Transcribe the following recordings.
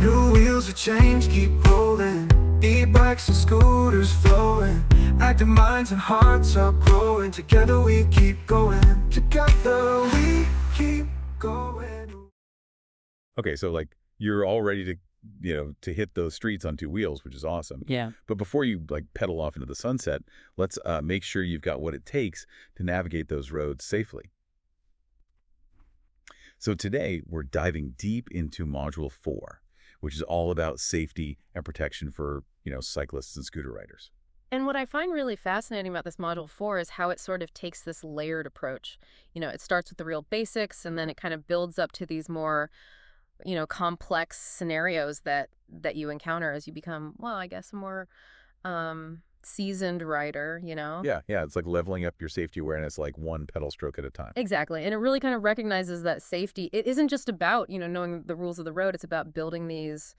New wheels are changed, keep rolling. E-bikes and scooters flowing. Active minds and hearts are growing. Together we keep going. Together we keep going. Okay, so like you're all ready to, to hit those streets on two wheels, which is awesome. Yeah. But before you like pedal off into the sunset, let's make sure you've got what it takes to navigate those roads safely. So today we're diving deep into Module 4, which is all about safety and protection for, cyclists and scooter riders. And what I find really fascinating about this Module 4 is how it sort of takes this layered approach. It starts with the real basics, and then it kind of builds up to these more, complex scenarios that you encounter as you become, well, I guess, a more seasoned rider, Yeah, it's like leveling up your safety awareness like one pedal stroke at a time. Exactly. And it really kind of recognizes that safety, it isn't just about, knowing the rules of the road. It's about building these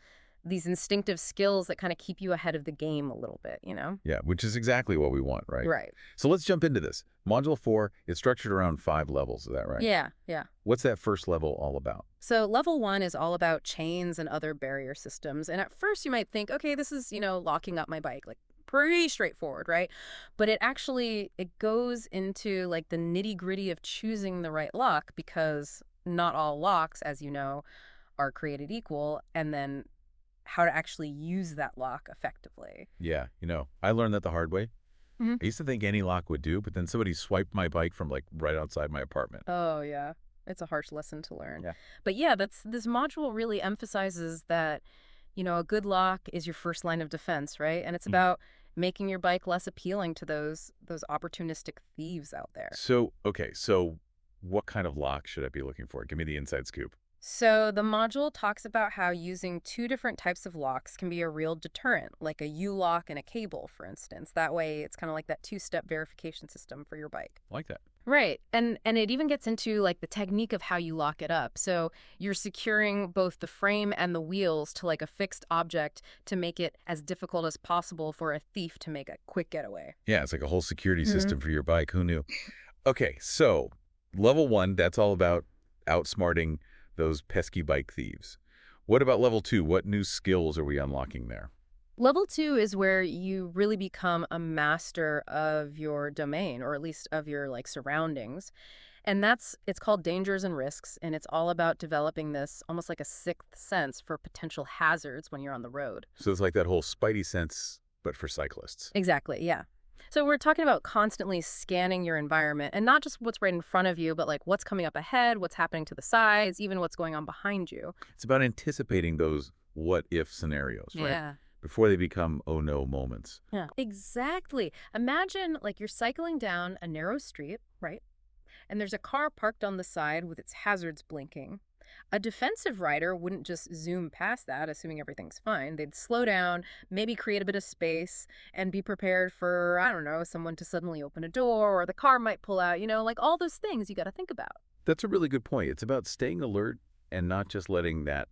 instinctive skills that kind of keep you ahead of the game a little bit, Yeah, which is exactly what we want, right? Right. So let's jump into this. Module 4 is structured around 5 levels, is that right? Yeah. What's that first level all about? So level 1 is all about chains and other barrier systems. And at first you might think, okay, this is, locking up my bike, like pretty straightforward, right? But it goes into like the nitty-gritty of choosing the right lock, because not all locks, as you know, are created equal, and then how to actually use that lock effectively. Yeah, I learned that the hard way. Mhm. I used to think any lock would do, but then somebody swiped my bike from like right outside my apartment. Oh, yeah. It's a harsh lesson to learn. Yeah. But yeah, this module really emphasizes that, a good lock is your first line of defense, right? And it's about making your bike less appealing to those opportunistic thieves out there. So what kind of lock should I be looking for? Give me the inside scoop. So the module talks about how using 2 different types of locks can be a real deterrent, like a U-lock and a cable, for instance. That way it's kind of like that 2-step verification system for your bike. I like that. Right. And it even gets into like the technique of how you lock it up. So you're securing both the frame and the wheels to like a fixed object to make it as difficult as possible for a thief to make a quick getaway. Yeah, it's like a whole security system for your bike. Who knew? Okay, so level 1, that's all about outsmarting those pesky bike thieves. What about level 2? What new skills are we unlocking there? Level 2 is where you really become a master of your domain, or at least of your like surroundings. And it's called Dangers and Risks, and it's all about developing this almost like a sixth sense for potential hazards when you're on the road. So it's like that whole spidey sense, but for cyclists. Exactly, yeah. So we're talking about constantly scanning your environment, and not just what's right in front of you, but like what's coming up ahead, what's happening to the sides, even what's going on behind you. It's about anticipating those what-if scenarios, right? Yeah. Before they become oh-no moments. Yeah, exactly. Imagine like you're cycling down a narrow street, right? And there's a car parked on the side with its hazards blinking. A defensive rider wouldn't just zoom past that, assuming everything's fine. They'd slow down, maybe create a bit of space, and be prepared for, I don't know, someone to suddenly open a door, or the car might pull out, like all those things you got to think about. That's a really good point. It's about staying alert and not just letting that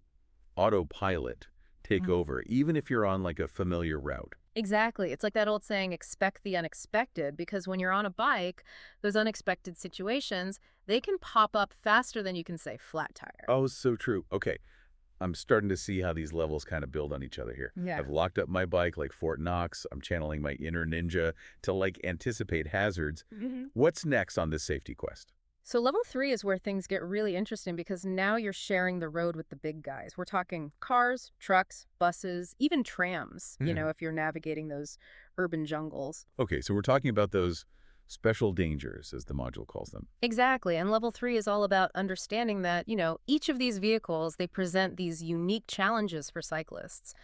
autopilot take over, even if you're on like a familiar route. Exactly. It's like that old saying, expect the unexpected, because when you're on a bike, those unexpected situations, they can pop up faster than you can say flat tire. Oh, so true. Okay. I'm starting to see how these levels kind of build on each other here. Yeah. I've locked up my bike like Fort Knox. I'm channeling my inner ninja to like anticipate hazards. What's next on this safety quest? So level 3 is where things get really interesting, because now you're sharing the road with the big guys. We're talking cars, trucks, buses, even trams, if you're navigating those urban jungles. Okay, so we're talking about those special dangers, as the module calls them. Exactly. And level 3 is all about understanding that, each of these vehicles, they present these unique challenges for cyclists.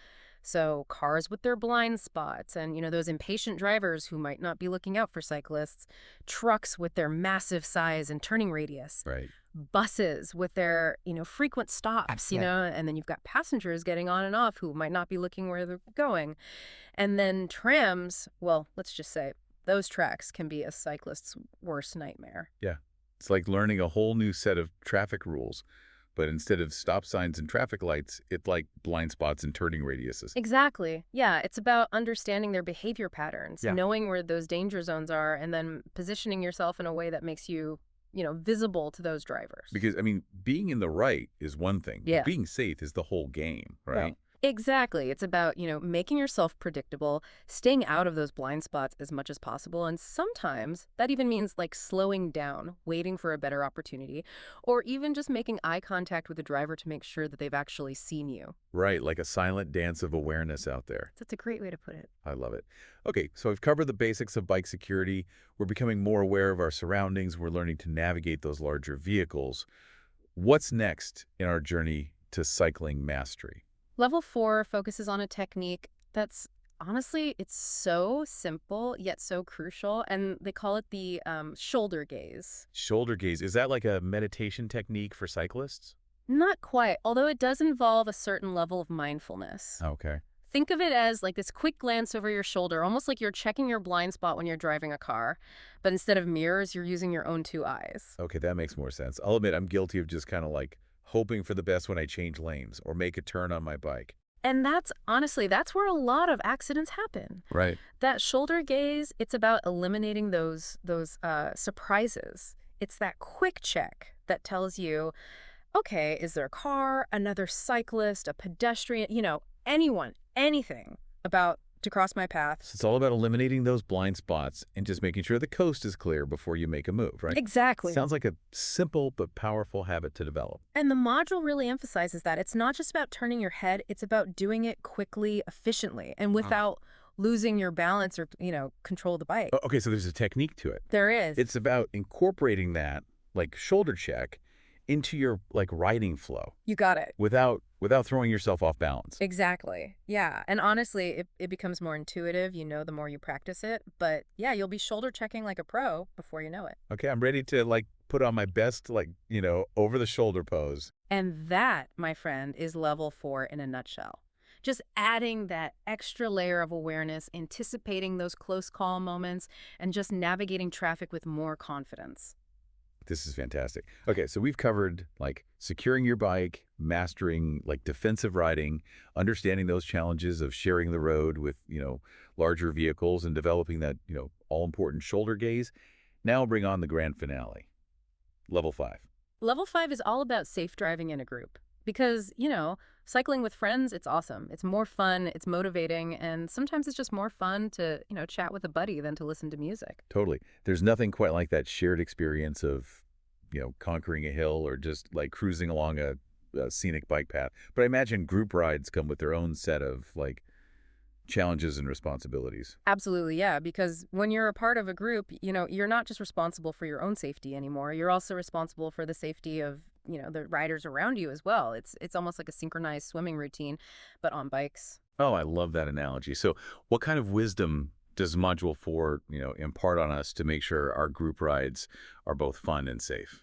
So cars with their blind spots and, those impatient drivers who might not be looking out for cyclists, trucks with their massive size and turning radius, Right. buses with their, frequent stops, and then you've got passengers getting on and off who might not be looking where they're going. And then trams, well, let's just say those tracks can be a cyclist's worst nightmare. Yeah. It's like learning a whole new set of traffic rules. But instead of stop signs and traffic lights, it's like blind spots and turning radiuses. Exactly. Yeah, it's about understanding their behavior patterns, Yeah. knowing where those danger zones are, and then positioning yourself in a way that makes you, visible to those drivers. Because, I mean, being in the right is one thing. Yeah. Being safe is the whole game, right? Well, exactly. It's about, making yourself predictable, staying out of those blind spots as much as possible. And sometimes that even means like slowing down, waiting for a better opportunity, or even just making eye contact with the driver to make sure that they've actually seen you. Right, like a silent dance of awareness out there. That's a great way to put it. I love it. Okay, so we've covered the basics of bike security. We're becoming more aware of our surroundings. We're learning to navigate those larger vehicles. What's next in our journey to cycling mastery? Level 4 focuses on a technique that's honestly, it's so simple yet so crucial, and they call it the shoulder gaze. Shoulder gaze, is that like a meditation technique for cyclists? Not quite, although it does involve a certain level of mindfulness. Okay. Think of it as like this quick glance over your shoulder, almost like you're checking your blind spot when you're driving a car, but instead of mirrors, you're using your own two eyes. Okay, that makes more sense. I'll admit I'm guilty of just kind of like hoping for the best when I change lanes or make a turn on my bike. And that's where a lot of accidents happen. Right. That shoulder gaze, it's about eliminating those surprises. It's that quick check that tells you, okay, is there a car, another cyclist, a pedestrian, anyone, anything about to cross my path? So it's all about eliminating those blind spots and just making sure the coast is clear before you make a move, right? Exactly. Sounds like a simple but powerful habit to develop. And the module really emphasizes that. It's not just about turning your head, it's about doing it quickly, efficiently, and without losing your balance or, control of the bike. Okay, so there's a technique to it. There is. It's about incorporating that, like shoulder check, into your like riding flow You got it. without throwing yourself off balance. Exactly. Yeah. And honestly, it becomes more intuitive, the more you practice it. But yeah, you'll be shoulder checking like a pro before you know it. Okay, I'm ready to like put on my best over the shoulder pose. And that, my friend, is level 4 in a nutshell. Just adding that extra layer of awareness, anticipating those close call moments, and just navigating traffic with more confidence. This is fantastic. Okay, so we've covered like securing your bike, mastering like defensive riding, understanding those challenges of sharing the road with, larger vehicles and developing that, all-important shoulder gaze. Now I'll bring on the grand finale. Level 5. Level 5 is all about safe driving in a group. Because, cycling with friends, it's awesome. It's more fun, it's motivating, and sometimes it's just more fun to, chat with a buddy than to listen to music. Totally. There's nothing quite like that shared experience of, conquering a hill or just like cruising along a scenic bike path. But I imagine group rides come with their own set of like challenges and responsibilities. Absolutely, yeah, because when you're a part of a group, you're not just responsible for your own safety anymore. You're also responsible for the safety of, the riders around you as well. It's almost like a synchronized swimming routine, but on bikes. Oh, I love that analogy. So what kind of wisdom does Module 4, impart on us to make sure our group rides are both fun and safe?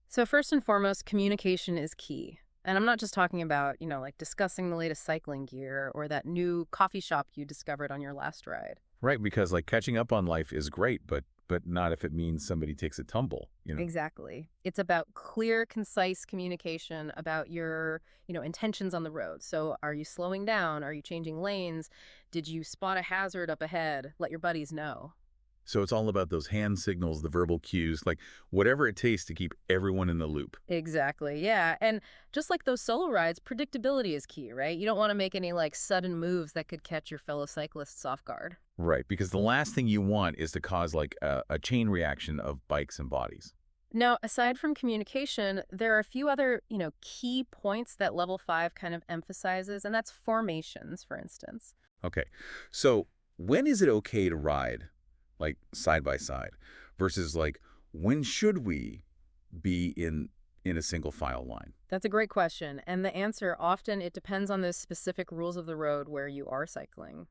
So first and foremost, communication is key. And I'm not just talking about, like discussing the latest cycling gear or that new coffee shop you discovered on your last ride. Right, because like catching up on life is great, but not if it means somebody takes a tumble, Exactly. It's about clear, concise communication about your, intentions on the road. So are you slowing down? Are you changing lanes? Did you spot a hazard up ahead? Let your buddies know. So it's all about those hand signals, the verbal cues, like whatever it takes to keep everyone in the loop. Exactly. Yeah. And just like those solo rides, predictability is key, right? You don't want to make any like sudden moves that could catch your fellow cyclists off guard. Right, because the last thing you want is to cause like a chain reaction of bikes and bodies. Now, aside from communication, there are a few other, key points that level 5 kind of emphasizes, and that's formations, for instance. Okay, so when is it okay to ride like side by side versus like when should we be in a single file line? That's a great question. And the answer often, it depends on the specific rules of the road where you are cycling.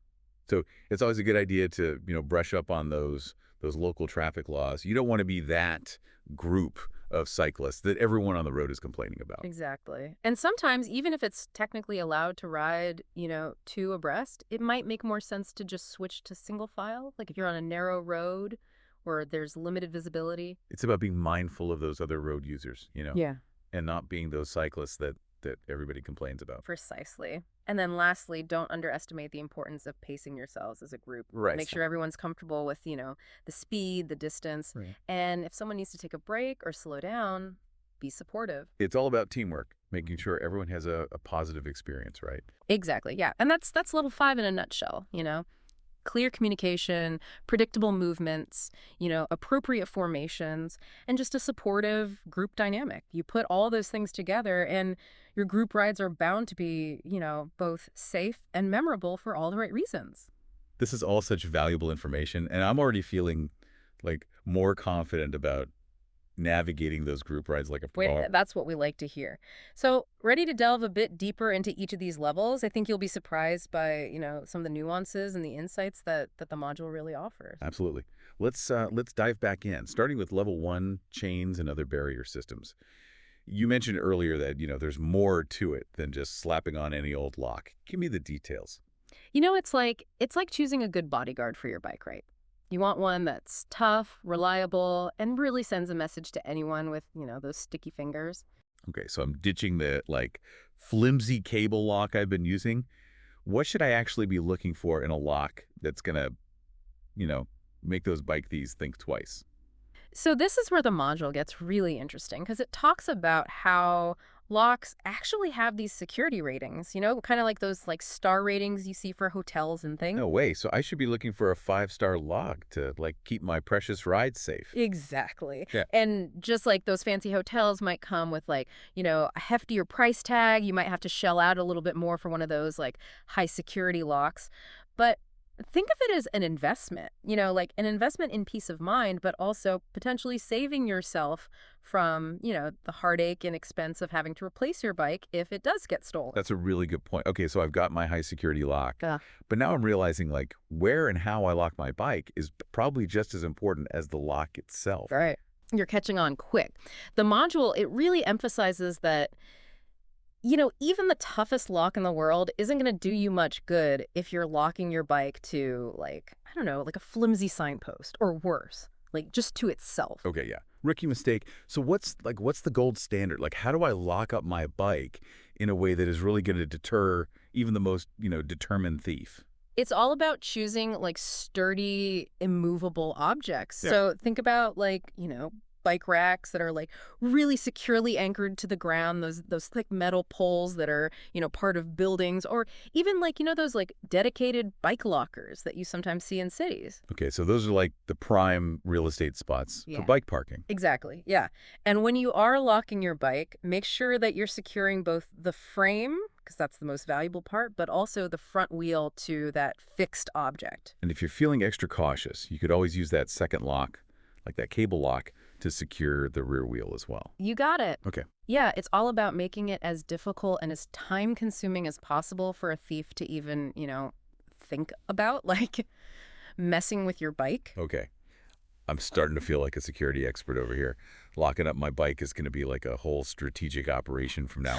So it's always a good idea to, brush up on those local traffic laws. You don't want to be that group of cyclists that everyone on the road is complaining about. Exactly. And sometimes, even if it's technically allowed to ride, two abreast, it might make more sense to just switch to single file. Like if you're on a narrow road where there's limited visibility. It's about being mindful of those other road users, Yeah. and not being those cyclists that that everybody complains about. Precisely. And then lastly, don't underestimate the importance of pacing yourselves as a group. Right. Make sure everyone's comfortable with, the speed, the distance. Right. And if someone needs to take a break or slow down, be supportive. It's all about teamwork, making sure everyone has a positive experience, right? Exactly. Yeah. And that's level 5 in a nutshell. Clear communication, predictable movements, appropriate formations, and just a supportive group dynamic. You put all those things together and your group rides are bound to be, both safe and memorable for all the right reasons. This is all such valuable information, and I'm already feeling like more confident about navigating those group rides like a pro. Wait, that's what we like to hear. So, ready to delve a bit deeper into each of these levels? I think you'll be surprised by, some of the nuances and the insights that the module really offers. Absolutely. Let's dive back in, starting with level 1, chains and other barrier systems. You mentioned earlier that, there's more to it than just slapping on any old lock. Give me the details. It's like choosing a good bodyguard for your bike, right? You want one that's tough, reliable, and really sends a message to anyone with, those sticky fingers. Okay, so I'm ditching the, flimsy cable lock I've been using. What should I actually be looking for in a lock that's going to, make those bike thieves think twice? So this is where the module gets really interesting because it talks about how locks actually have these security ratings, kind of like those star ratings you see for hotels and things. No way. So I should be looking for a 5-star lock to, keep my precious ride safe. Exactly. Yeah. And just like those fancy hotels might come with a heftier price tag, you might have to shell out a little bit more for one of those high security locks. But think of it as an investment, an investment in peace of mind, but also potentially saving yourself from, the heartache and expense of having to replace your bike if it does get stolen. That's a really good point. Okay, so I've got my high security lock, Yeah. but now I'm realizing where and how I lock my bike is probably just as important as the lock itself. Right. You're catching on quick. The module, it really emphasizes that even the toughest lock in the world isn't going to do you much good if you're locking your bike to, I don't know, a flimsy signpost or worse, just to itself. Okay, yeah. Rookie mistake. So what's the gold standard? How do I lock up my bike in a way that is really going to deter even the most, determined thief? It's all about choosing sturdy, immovable objects. Yeah. So think about bike racks that are really securely anchored to the ground, those thick metal poles that are, part of buildings, or even those dedicated bike lockers that you sometimes see in cities. Okay, so those are the prime real estate spots Yeah. for bike parking. Exactly. Yeah. And when you are locking your bike, make sure that you're securing both the frame, because that's the most valuable part, but also the front wheel to that fixed object. And if you're feeling extra cautious, you could always use that second lock, that cable lock, to secure the rear wheel as well. You got it. Okay. Yeah, it's all about making it as difficult and as time-consuming as possible for a thief to even, think about, messing with your bike. Okay. I'm starting to feel like a security expert over here. Locking up my bike is going to be a whole strategic operation from now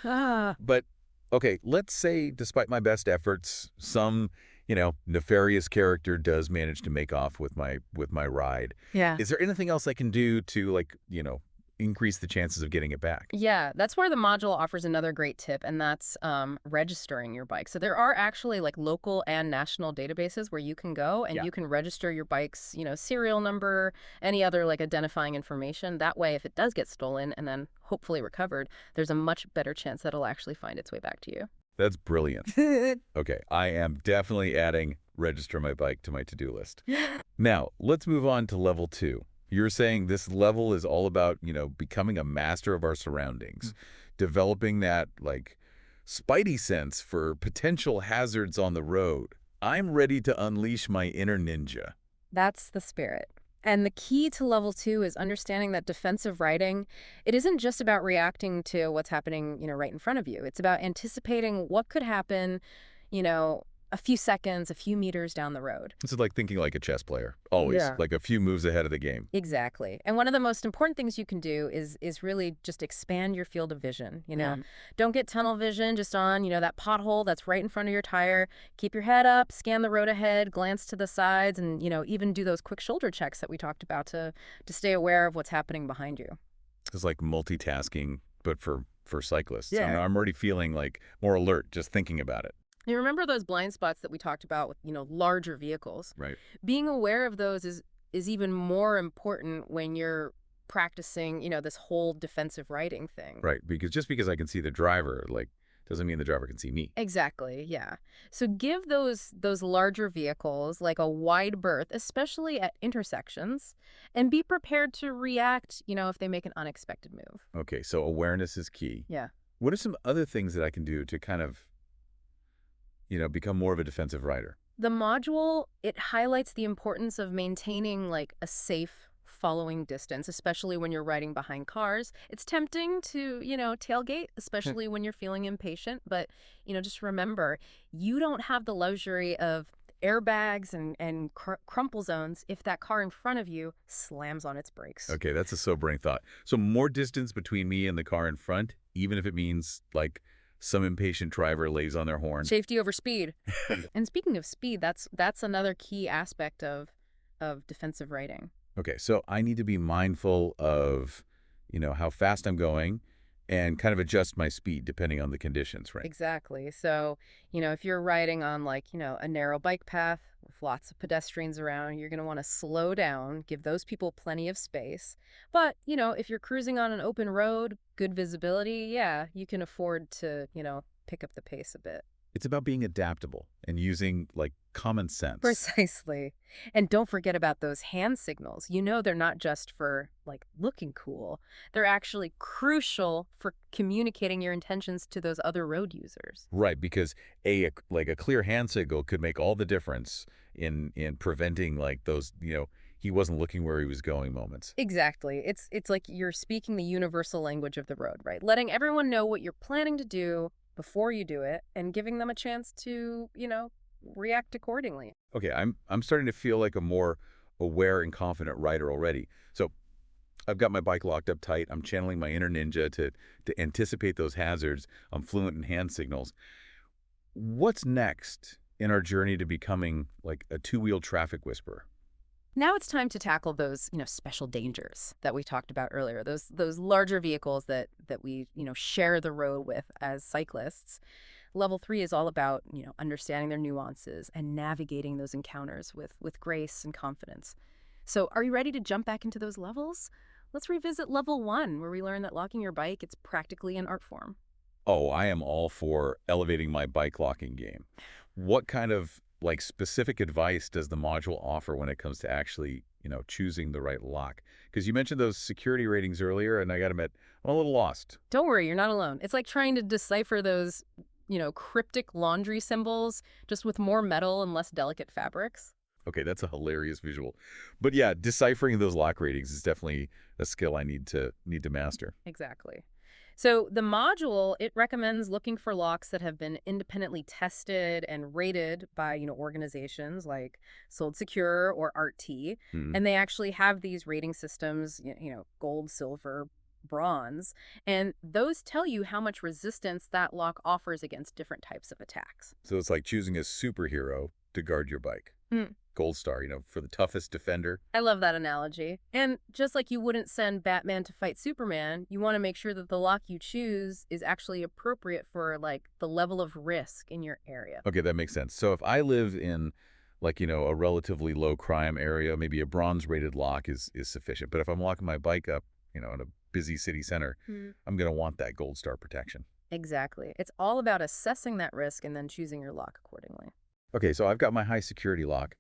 on. But, okay, let's say despite my best efforts, some nefarious character does manage to make off with my ride. Yeah. Is there anything else I can do to increase the chances of getting it back? Yeah, that's where the module offers another great tip, and that's registering your bike. So there are actually local and national databases where you can go and Yeah. you can register your bike's, serial number, any other identifying information. That way, if it does get stolen and then hopefully recovered, there's a much better chance that it'll actually find its way back to you. That's brilliant. Okay, I am definitely adding register my bike to my to-do list. Now, let's move on to level 2. You're saying this level is all about, becoming a master of our surroundings, developing that, spidey sense for potential hazards on the road. I'm ready to unleash my inner ninja. That's the spirit. And the key to level 2 is understanding that defensive riding, it isn't just about reacting to what's happening, right in front of you. It's about anticipating what could happen, a few seconds, a few meters down the road. This is like thinking like a chess player, always, Yeah. a few moves ahead of the game. Exactly. And one of the most important things you can do is really just expand your field of vision, Don't get tunnel vision just on, that pothole that's right in front of your tire. Keep your head up, scan the road ahead, glance to the sides, and, even do those quick shoulder checks that we talked about to stay aware of what's happening behind you. It's like multitasking, but for for cyclists. Yeah. I'm already feeling like more alert just thinking about it. You remember those blind spots that we talked about with, larger vehicles? Right. Being aware of those is even more important when you're practicing, this whole defensive riding thing. Right. Because just because I can see the driver, like, doesn't mean the driver can see me. Exactly, yeah. So give those larger vehicles like a wide berth, especially at intersections, and be prepared to react, if they make an unexpected move. Okay. So awareness is key. Yeah. What are some other things that I can do to kind of, become more of a defensive rider? The module, it highlights the importance of maintaining like a safe following distance, especially when you're riding behind cars. It's tempting to, tailgate, especially when you're feeling impatient. But, just remember, you don't have the luxury of airbags and crumple zones if that car in front of you slams on its brakes. Okay, that's a sobering thought. So more distance between me and the car in front, even if it means like some impatient driver lays on their horn. Safety over speed. And speaking of speed, that's another key aspect of defensive riding. Okay, so I need to be mindful of, how fast I'm going and kind of adjust my speed depending on the conditions, right? Exactly. So, if you're riding on like, a narrow bike path with lots of pedestrians around, you're going to want to slow down, give those people plenty of space. But, if you're cruising on an open road, good visibility, yeah, you can afford to, pick up the pace a bit. It's about being adaptable and using like common sense. Precisely. And don't forget about those hand signals. They're not just for like looking cool. They're actually crucial for communicating your intentions to those other road users. Right, because a clear hand signal could make all the difference in preventing like those, he wasn't looking where he was going moments. Exactly. It's like you're speaking the universal language of the road, right? Letting everyone know what you're planning to do before you do it and giving them a chance to, react accordingly. Okay, I'm starting to feel like a more aware and confident rider already. So I've got my bike locked up tight. I'm channeling my inner ninja to anticipate those hazards. I'm fluent in hand signals. What's next in our journey to becoming like a two-wheel traffic whisperer? Now it's time to tackle those, special dangers that we talked about earlier. Those larger vehicles that we, share the road with as cyclists. Level 3 is all about, understanding their nuances and navigating those encounters with grace and confidence. So are you ready to jump back into those levels? Let's revisit level 1, where we learn that locking your bike, it's practically an art form. Oh, I am all for elevating my bike locking game. What kind of like specific advice does the module offer when it comes to actually, choosing the right lock? Because you mentioned those security ratings earlier, and I got to admit, I'm a little lost. Don't worry, you're not alone. It's like trying to decipher those, cryptic laundry symbols, just with more metal and less delicate fabrics. Okay, that's a hilarious visual. But yeah, deciphering those lock ratings is definitely a skill I need to master. Exactly. So the module, it recommends looking for locks that have been independently tested and rated by, organizations like Sold Secure or ART-T. Mhm. And they actually have these rating systems, gold, silver, bronze. And those tell you how much resistance that lock offers against different types of attacks. So it's like choosing a superhero to guard your bike. Hmm. Gold star, for the toughest defender. I love that analogy. And just like you wouldn't send Batman to fight Superman, you want to make sure that the lock you choose is actually appropriate for like the level of risk in your area. Okay, that makes sense. So if I live in like, a relatively low crime area, maybe a bronze rated lock is sufficient. But if I'm locking my bike up, in a busy city center, I'm going to want that gold star protection. Exactly. It's all about assessing that risk and then choosing your lock accordingly. Okay, so I've got my high security lock,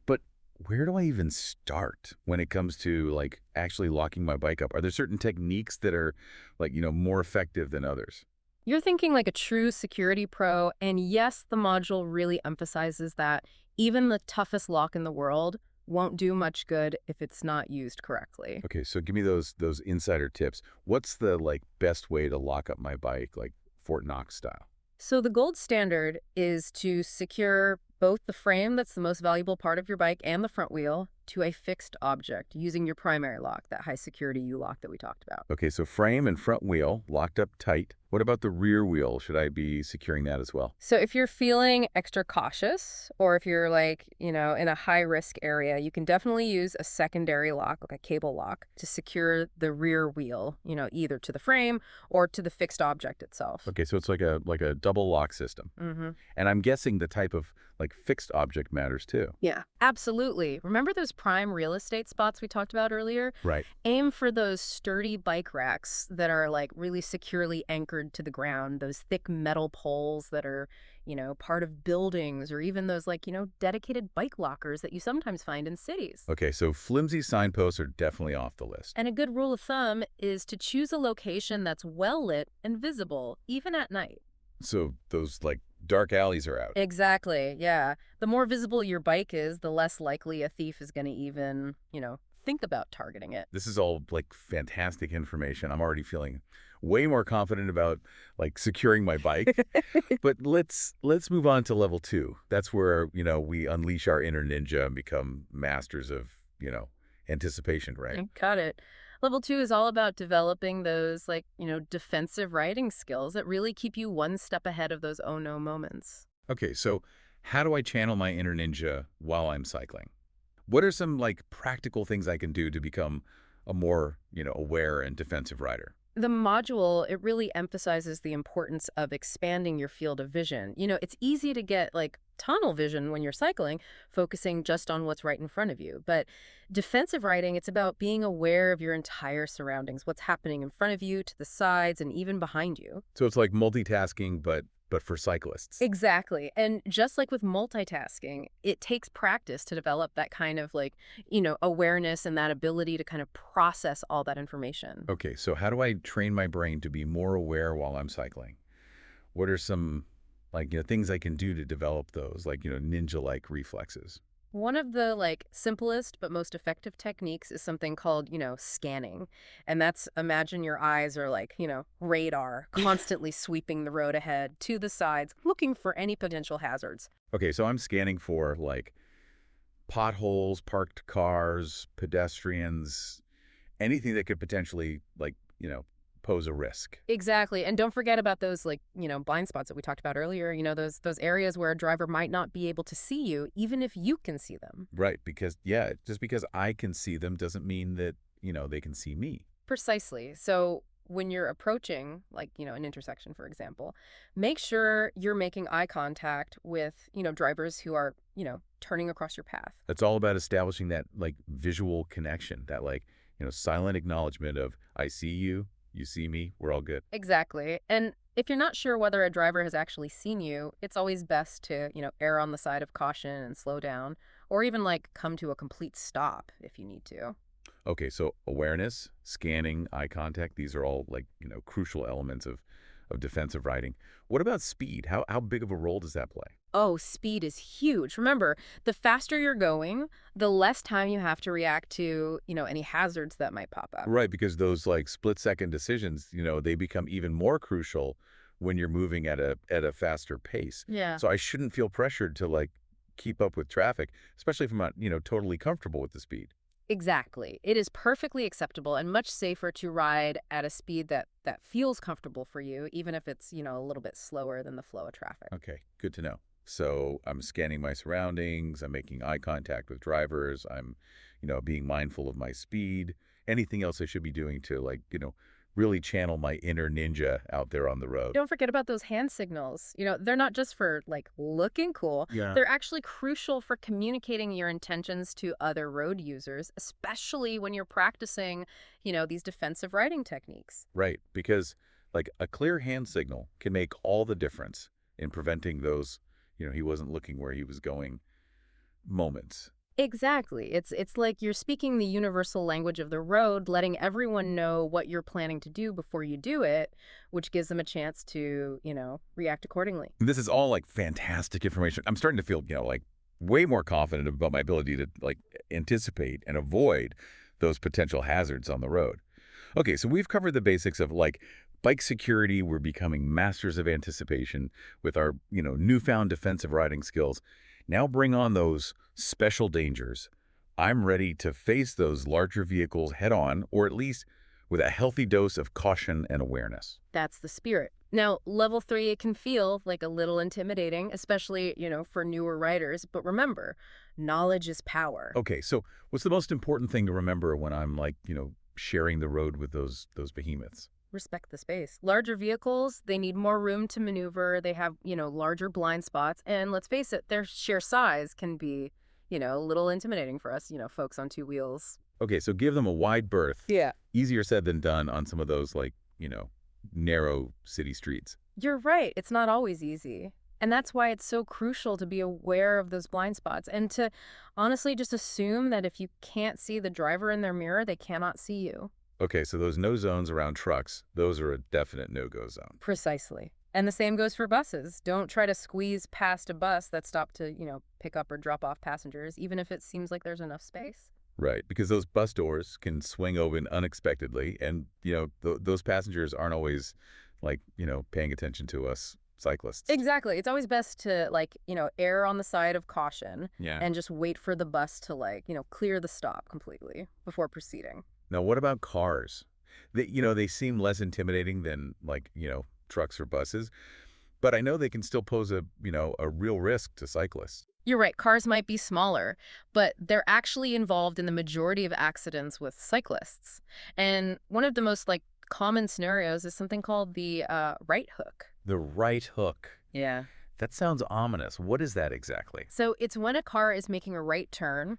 but where do I even start when it comes to like actually locking my bike up? Are there certain techniques that are like, more effective than others? You're thinking like a true security pro, and yes, the module really emphasizes that even the toughest lock in the world won't do much good if it's not used correctly. Okay, so give me those insider tips. What's the like best way to lock up my bike, like Fort Knox style? So the gold standard is to secure both the frame, that's the most valuable part of your bike, and the front wheel to a fixed object using your primary lock, that high security U-lock that we talked about. Okay, so frame and front wheel locked up tight. What about the rear wheel? Should I be securing that as well? So if you're feeling extra cautious, or if you're like, in a high risk area, you can definitely use a secondary lock, like a cable lock, to secure the rear wheel, either to the frame or to the fixed object itself. Okay, so it's like a double lock system. Mm-hmm. And I'm guessing the type of fixed object matters too. Yeah, absolutely. Remember those prime real estate spots we talked about earlier? Right. Aim for those sturdy bike racks that are like really securely anchored to the ground, those thick metal poles that are, part of buildings, or even those dedicated bike lockers that you sometimes find in cities. Okay, so flimsy signposts are definitely off the list. And a good rule of thumb is to choose a location that's well lit and visible, even at night. So those dark alleys are out. Exactly, yeah. The more visible your bike is, the less likely a thief is going to even, think about targeting it. This is all fantastic information. I'm already feeling way more confident about securing my bike. But let's move on to level 2. That's where, we unleash our inner ninja and become masters of, anticipation, right? Got it. Level 2 is all about developing those, defensive riding skills that really keep you one step ahead of those oh no moments. Okay, so how do I channel my inner ninja while I'm cycling? What are some practical things I can do to become a more, aware and defensive rider? The module, it really emphasizes the importance of expanding your field of vision. It's easy to get tunnel vision when you're cycling, focusing just on what's right in front of you. But defensive riding, it's about being aware of your entire surroundings, what's happening in front of you, to the sides, and even behind you. So it's like multitasking, but for cyclists. Exactly. And just like with multitasking, it takes practice to develop that kind of awareness and that ability to kind of process all that information. Okay, so how do I train my brain to be more aware while I'm cycling? What are some things I can do to develop those ninja-like reflexes? One of the simplest but most effective techniques is something called, scanning. And that's, imagine your eyes are radar, constantly sweeping the road ahead, to the sides, looking for any potential hazards. Okay, so I'm scanning for potholes, parked cars, pedestrians, anything that could potentially pose a risk. Exactly. And don't forget about those blind spots that we talked about earlier, those areas where a driver might not be able to see you, even if you can see them. Right, because just because I can see them doesn't mean that, they can see me. Precisely. So when you're approaching an intersection, for example, make sure you're making eye contact with, drivers who are, turning across your path. That's all about establishing that visual connection, that silent acknowledgement of I see you, you see me, we're all good. Exactly. And if you're not sure whether a driver has actually seen you, it's always best to, err on the side of caution and slow down, or even come to a complete stop if you need to. Okay, so awareness, scanning, eye contact, these are all crucial elements of defensive riding. What about speed? How big of a role does that play? Oh, speed is huge. Remember, the faster you're going, the less time you have to react to, any hazards that might pop up. Right, because those split-second decisions, they become even more crucial when you're moving at a faster pace. Yeah. So I shouldn't feel pressured to keep up with traffic, especially if I'm not, totally comfortable with the speed. Exactly. It is perfectly acceptable and much safer to ride at a speed that feels comfortable for you, even if it's, a little bit slower than the flow of traffic. Okay, good to know. So I'm scanning my surroundings, I'm making eye contact with drivers, I'm, being mindful of my speed. Anything else I should be doing to really channel my inner ninja out there on the road? Don't forget about those hand signals. They're not just for looking cool. Yeah. They're actually crucial for communicating your intentions to other road users, especially when you're practicing, these defensive riding techniques. Right, because a clear hand signal can make all the difference in preventing those, he wasn't looking where he was going moments. Exactly. It's like you're speaking the universal language of the road, letting everyone know what you're planning to do before you do it, which gives them a chance to, react accordingly. This is all fantastic information. I'm starting to feel, way more confident about my ability to anticipate and avoid those potential hazards on the road. Okay, so we've covered the basics of bike security. We're becoming masters of anticipation with our, newfound defensive riding skills. Now bring on those special dangers. I'm ready to face those larger vehicles head on, or at least with a healthy dose of caution and awareness. That's the spirit. Now, level 3, it can feel like a little intimidating, especially, for newer riders. But remember, knowledge is power. Okay, so what's the most important thing to remember when I'm like, sharing the road with those behemoths? Respect the space. Larger vehicles, they need more room to maneuver. They have, larger blind spots. And let's face it, their sheer size can be, a little intimidating for us, folks on two wheels. Okay, so give them a wide berth. Yeah. Easier said than done on some of those, like, narrow city streets. You're right. It's not always easy. And that's why it's so crucial to be aware of those blind spots and to honestly just assume that if you can't see the driver in their mirror, they cannot see you. Okay, so those no zones around trucks, those are a definite no-go zone. Precisely. And the same goes for buses. Don't try to squeeze past a bus that's stopped to, pick up or drop off passengers, even if it seems like there's enough space. Right, because those bus doors can swing open unexpectedly, and, those passengers aren't always, like, paying attention to us cyclists. Exactly. It's always best to, err on the side of caution Yeah. and just wait for the bus to, clear the stop completely before proceeding. Now, what about cars? They seem less intimidating than, like, trucks or buses, but I know they can still pose a real risk to cyclists. You're right, cars might be smaller, but they're actually involved in the majority of accidents with cyclists. And one of the most common scenarios is something called the right hook. The right hook. Yeah. That sounds ominous. What is that exactly? So it's when a car is making a right turn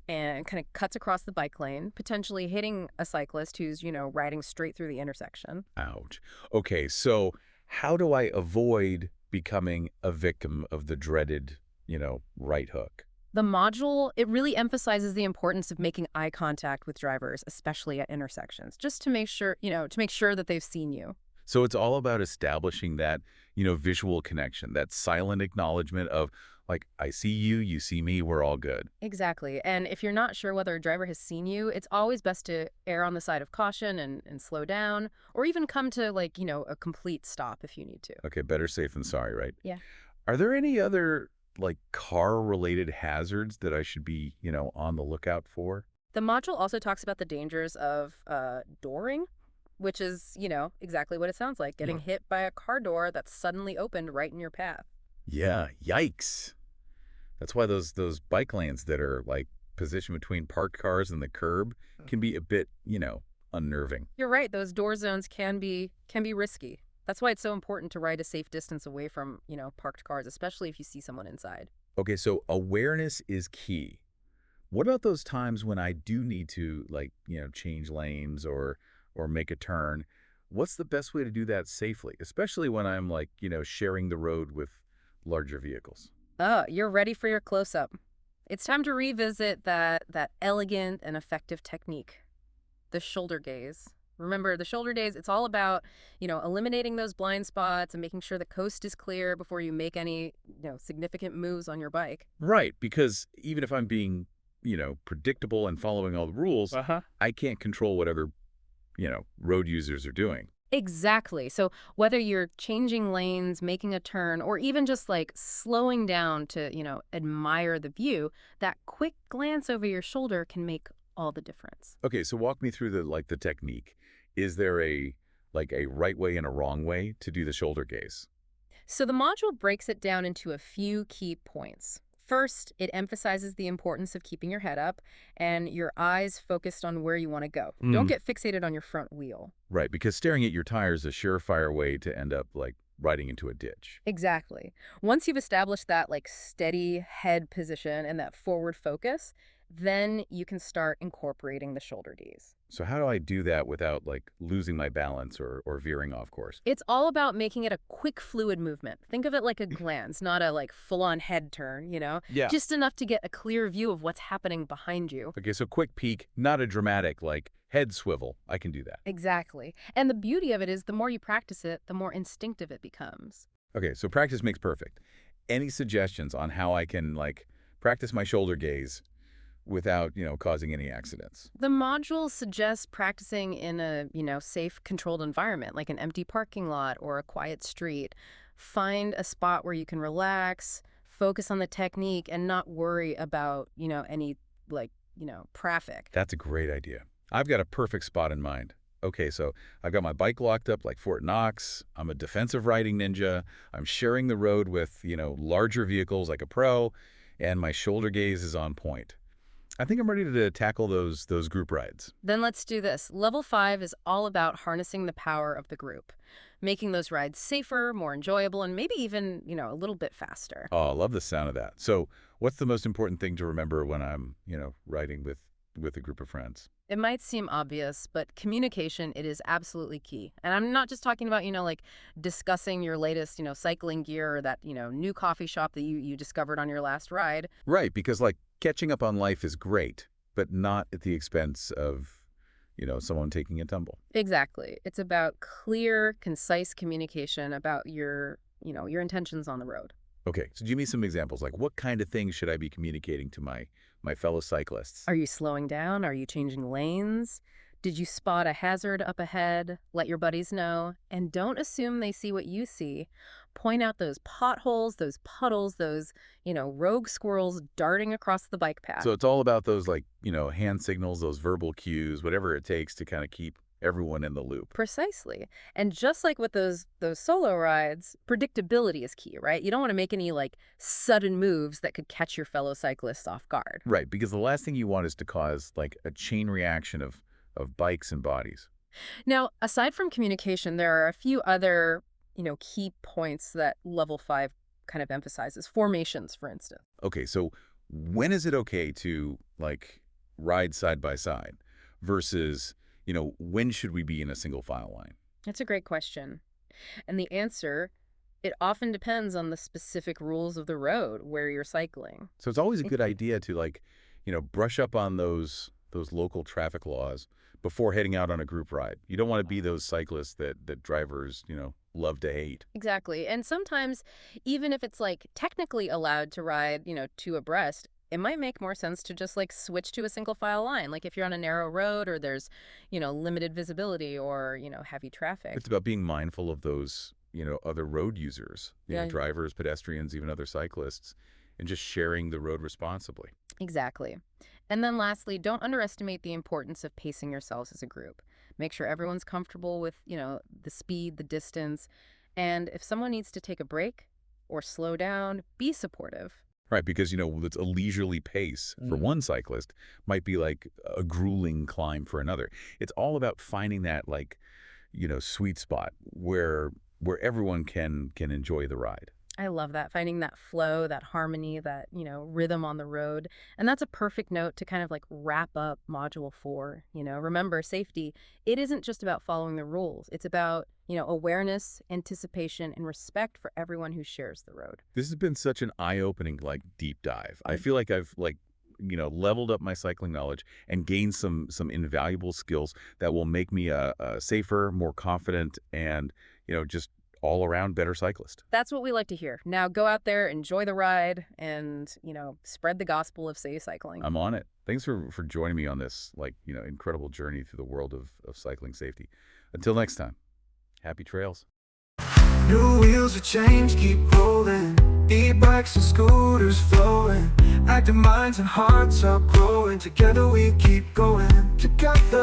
and kind of cuts across the bike lane, potentially hitting a cyclist who's, riding straight through the intersection. Ouch. Okay, so how do I avoid becoming a victim of the dreaded, right hook? The module, it really emphasizes the importance of making eye contact with drivers, especially at intersections, just to make sure, that they've seen you. So it's all about establishing that, visual connection, that silent acknowledgement of, like, I see you, you see me, we're all good. Exactly. And if you're not sure whether a driver has seen you, it's always best to err on the side of caution and slow down, or even come to a complete stop if you need to. Okay, better safe than sorry, right? Yeah. Are there any other, like, car-related hazards that I should be, on the lookout for? The module also talks about the dangers of dooring, which is, exactly what it sounds like, getting hit by a car door that's suddenly opened right in your path. Yeah, yikes. That's why those bike lanes that are, like, positioned between parked cars and the curb can be a bit, unnerving. You're right, those door zones can be risky. That's why it's so important to ride a safe distance away from, parked cars, especially if you see someone inside. Okay, so awareness is key. What about those times when I do need to, like, change lanes or make a turn? What's the best way to do that safely, especially when I'm, like, sharing the road with larger vehicles? Oh, you're ready for your close-up. It's time to revisit that elegant and effective technique, the shoulder gaze. Remember, the shoulder gaze, it's all about, eliminating those blind spots and making sure the coast is clear before you make any, significant moves on your bike. Right, because even if I'm being, predictable and following all the rules, I can't control whatever, road users are doing. Exactly. So whether you're changing lanes, making a turn, or even just slowing down to, admire the view, that quick glance over your shoulder can make all the difference. Okay, so walk me through the technique. Is there a right way and a wrong way to do the shoulder gaze? So the module breaks it down into a few key points. First, it emphasizes the importance of keeping your head up and your eyes focused on where you want to go. Don't get fixated on your front wheel. Right, because staring at your tires is a surefire way to end up, like, riding into a ditch. Exactly. Once you've established that steady head position and that forward focus, then you can start incorporating the shoulder gaze. So how do I do that without, like, losing my balance or veering off course? It's all about making it a quick, fluid movement. Think of it like a glance, not a full-on head turn, Yeah. Just enough to get a clear view of what's happening behind you. Okay, so quick peek, not a dramatic, like, head swivel. I can do that. Exactly. And the beauty of it is the more you practice it, the more instinctive it becomes. Okay, so practice makes perfect. Any suggestions on how I can, like, practice my shoulder gaze without, causing any accidents? The module suggests practicing in a, safe, controlled environment, like an empty parking lot or a quiet street. Find a spot where you can relax, focus on the technique and not worry about, any, traffic. That's a great idea. I've got a perfect spot in mind. Okay, so I've got my bike locked up like Fort Knox. I'm a defensive riding ninja. I'm sharing the road with, larger vehicles like a pro, and my shoulder gaze is on point. I think I'm ready to tackle those group rides. Then let's do this. Level 5 is all about harnessing the power of the group, making those rides safer, more enjoyable, and maybe even, a little bit faster. Oh, I love the sound of that. So what's the most important thing to remember when I'm, riding with a group of friends? It might seem obvious, but communication, it is absolutely key. And I'm not just talking about, discussing your latest, cycling gear or that, new coffee shop that you discovered on your last ride. Right, because catching up on life is great, but not at the expense of, someone taking a tumble. Exactly. It's about clear, concise communication about your intentions on the road. Okay, so give me some examples. What kind of things should I be communicating to my fellow cyclists? Are you slowing down? Are you changing lanes? Did you spot a hazard up ahead? Let your buddies know. And don't assume they see what you see. Point out those potholes, those puddles, those, rogue squirrels darting across the bike path. So it's all about those, hand signals, those verbal cues, whatever it takes to kind of keep everyone in the loop. Precisely. And just like with those solo rides, predictability is key, right? You don't want to make any sudden moves that could catch your fellow cyclists off guard. Right, because the last thing you want is to cause a chain reaction of bikes and bodies. Now, aside from communication, there are a few other, key points that level 5 kind of emphasizes. Formations, for instance. Okay, so when is it okay to ride side by side versus when should we be in a single file line? That's a great question. And the answer, it often depends on the specific rules of the road where you're cycling. So it's always a good idea to brush up on those local traffic laws before heading out on a group ride. You don't want to be those cyclists that drivers, love to hate. Exactly. And sometimes, even if it's technically allowed to ride, two abreast, it might make more sense to just switch to a single file line. If you're on a narrow road or there's, limited visibility or, heavy traffic. It's about being mindful of those, other road users, Yeah. drivers, pedestrians, even other cyclists, and just sharing the road responsibly. Exactly. And then lastly, don't underestimate the importance of pacing yourselves as a group. Make sure everyone's comfortable with, the speed, the distance. And if someone needs to take a break or slow down, be supportive. Right, because, it's a leisurely pace for one cyclist might be a grueling climb for another. It's all about finding that, sweet spot where everyone can enjoy the ride. I love that, finding that flow, that harmony, that, rhythm on the road. And that's a perfect note to kind of wrap up Module 4. Remember, safety, it isn't just about following the rules. It's about, awareness, anticipation, and respect for everyone who shares the road. This has been such an eye-opening, deep dive. I feel like I've, leveled up my cycling knowledge and gained some invaluable skills that will make me a safer, more confident, and, just all-around better cyclist. That's what we like to hear. Now go out there, enjoy the ride, and, spread the gospel of safe cycling. I'm on it. Thanks for joining me on this, incredible journey through the world of cycling safety. Until next time, happy trails. New wheels are changed, keep rolling. E-bikes and scooters flowing. Active minds and hearts are growing. Together we keep going. Together